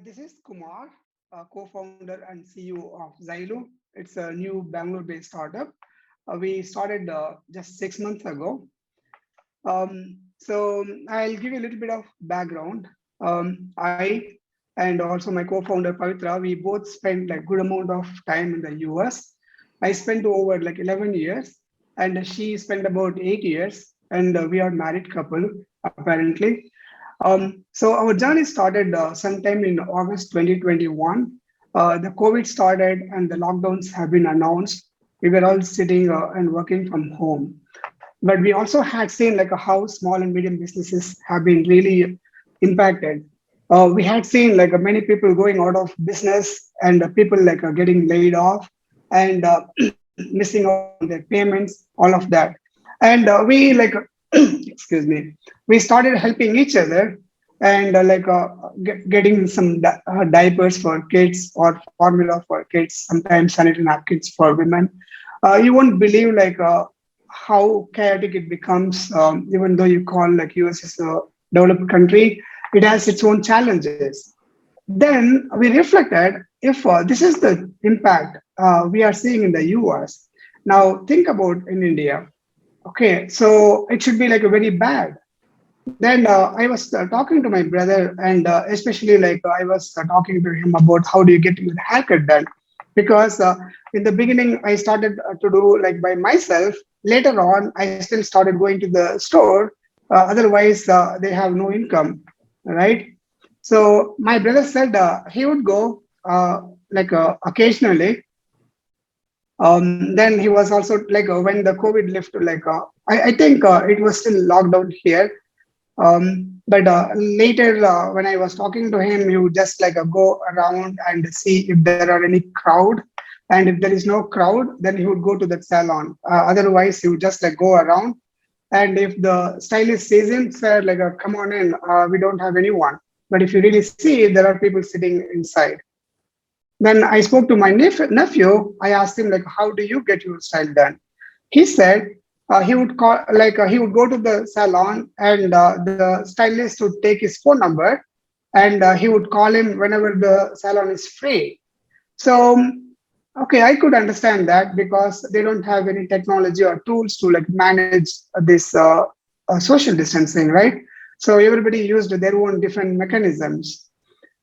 This is Kumar, co-founder and CEO of Zylu. It's a new Bangalore-based startup. We started just 6 months ago. So I'll give you a little bit of background. I and also my co-founder Pavitra, we both spent like good amount of time in the US. I spent over like 11 years, and she spent about 8 years, and we are married couple apparently. So our journey started sometime in August 2021. The COVID started and the lockdowns have been announced. We were all sitting and working from home. But we also had seen like how small and medium businesses have been really impacted. We had seen like many people going out of business and people like getting laid off and missing out on their payments, all of that. And we like excuse me, we started helping each other and getting some diapers for kids or formula for kids, sometimes sanitary napkins for women. You won't believe how chaotic it becomes, even though you call like US is a developed country, it has its own challenges. Then we reflected, if this is the impact we are seeing in the US, now think about in India. Okay, so it should be like a very bad. Then I was talking to my brother, and especially I was talking to him about how do you get your haircut done, because in the beginning I started to do like by myself. Later on, I still started going to the store. Otherwise, they have no income, right? So my brother said he would go occasionally. Then he was also when the COVID lifted, I think it was still locked down here. But later, when I was talking to him, he would just go around and see if there are any crowd. And if there is no crowd, then he would go to that salon. Otherwise, he would just go around. And if the stylist sees him, sir, come on in, we don't have anyone. But if you really see, there are people sitting inside. Then I spoke to my nephew. I asked him how do you get your style done? He said he would call he would go to the salon and the stylist would take his phone number and he would call him whenever the salon is free. So okay, I could understand that because they don't have any technology or tools to manage this social distancing, right? So everybody used their own different mechanisms.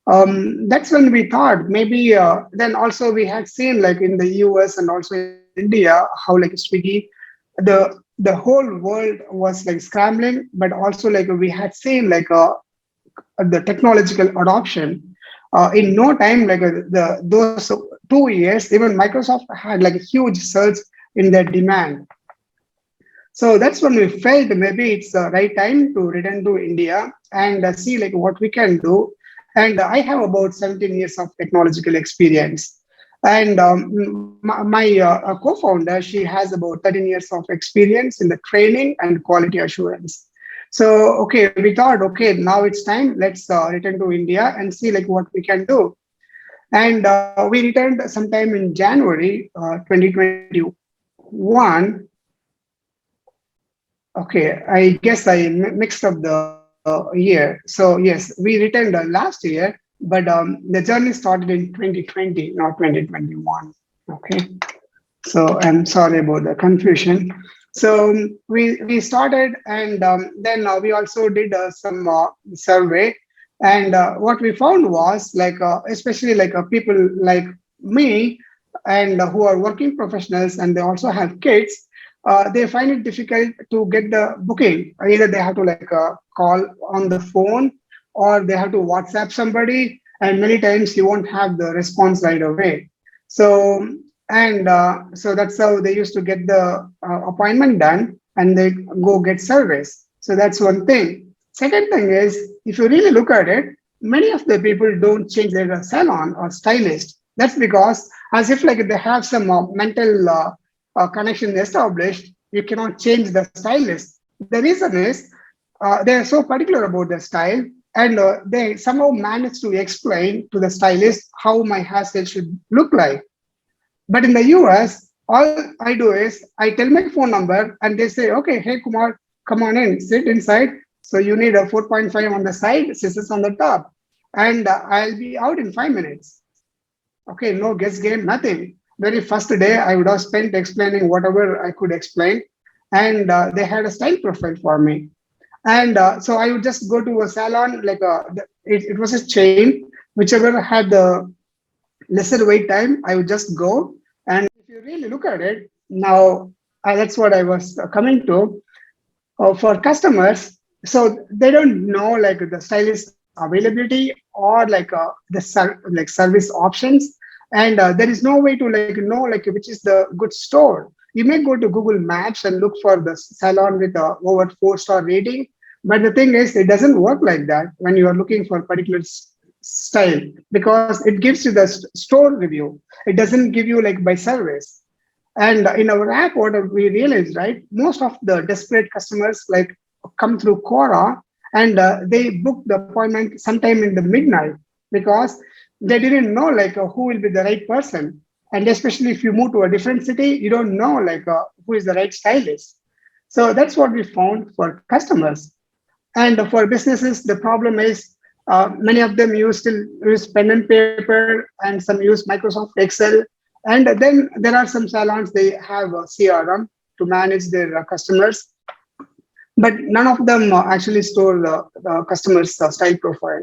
That's when we thought maybe then also we had seen in the US and also in India how Swiggy, the whole world was scrambling, but also we had seen the technological adoption. In no time, the those 2 years, even Microsoft had a huge surge in their demand. So that's when we felt maybe it's the right time to return to India and see what we can do. And I have about 17 years of technological experience. And my co-founder, she has about 13 years of experience in the training and quality assurance. So, okay, we thought, okay, now it's time. Let's return to India and see what we can do. And we returned sometime in January 2021. Okay, I guess I mixed up the year. So yes, we returned last year, but the journey started in 2020, not 2021. Okay, so I'm sorry about the confusion. So we started, and then we also did some survey, and what we found was especially people like me and who are working professionals, and they also have kids. They find it difficult to get the booking. Either they have to call on the phone, or they have to WhatsApp somebody, and many times you won't have the response right away. So so that's how they used to get the appointment done, and they go get service. So that's one thing. Second thing is, if you really look at it, many of the people don't change their salon or stylist. That's because as if they have some mental connection established, you cannot change the stylist. The reason is they are so particular about their style, and they somehow manage to explain to the stylist how my hairstyle should look like. But in the US, all I do is I tell my phone number and they say, okay, hey Kumar, come on in, sit inside. So you need a 4.5 on the side, scissors on the top. and I'll be out in 5 minutes. Okay, no guess game, nothing. Very first day, I would have spent explaining whatever I could explain, and they had a style profile for me. And so I would just go to a salon, like it was a chain, whichever had the lesser wait time, I would just go. And if you really look at it, now that's what I was coming to for customers. So they don't know like the stylist availability or like like service options, and there is no way to like know like which is the good store. You may go to Google Maps and look for the salon with over 4-star rating, but the thing is it doesn't work like that when you are looking for particular style, because it gives you the store review. It doesn't give you like by service. And in our app, what we realized, right, most of the desperate customers like come through Quora, and they book the appointment sometime in the midnight because they didn't know like who will be the right person. And especially if you move to a different city, you don't know like who is the right stylist. So that's what we found for customers. And for businesses, the problem is many of them still use pen and paper, and some use Microsoft Excel. And then there are some salons, they have a CRM to manage their customers, but none of them actually store the customer's style profile.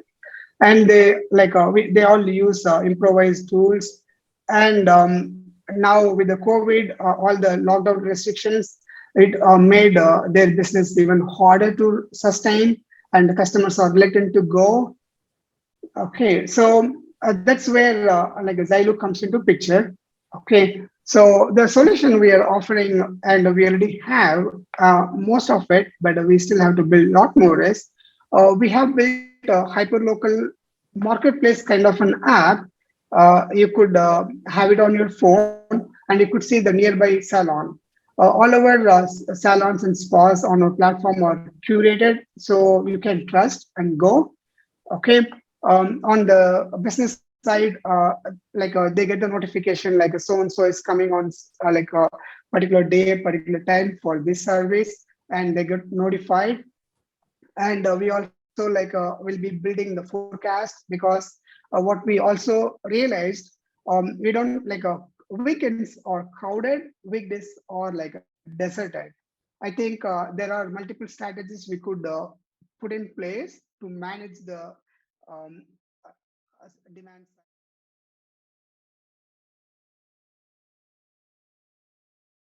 And they like they all use improvised tools. And now with the COVID, all the lockdown restrictions, it made their business even harder to sustain, and the customers are reluctant to go. Okay, so that's where like Zylu comes into picture. Okay, so the solution we are offering, and we already have most of it, but we still have to build a lot more. Is we have built a hyperlocal marketplace kind of an app. You could have it on your phone, and you could see the nearby salon. All our salons and spas on our platform are curated, so you can trust and go. Okay, on the business side, like they get the notification like so and so is coming on like a particular day, particular time for this service, and they get notified. And we also like will be building the forecast, because what we also realized, we don't like weekends are crowded, weekdays are like deserted. I think there are multiple strategies we could put in place to manage the um, demand side.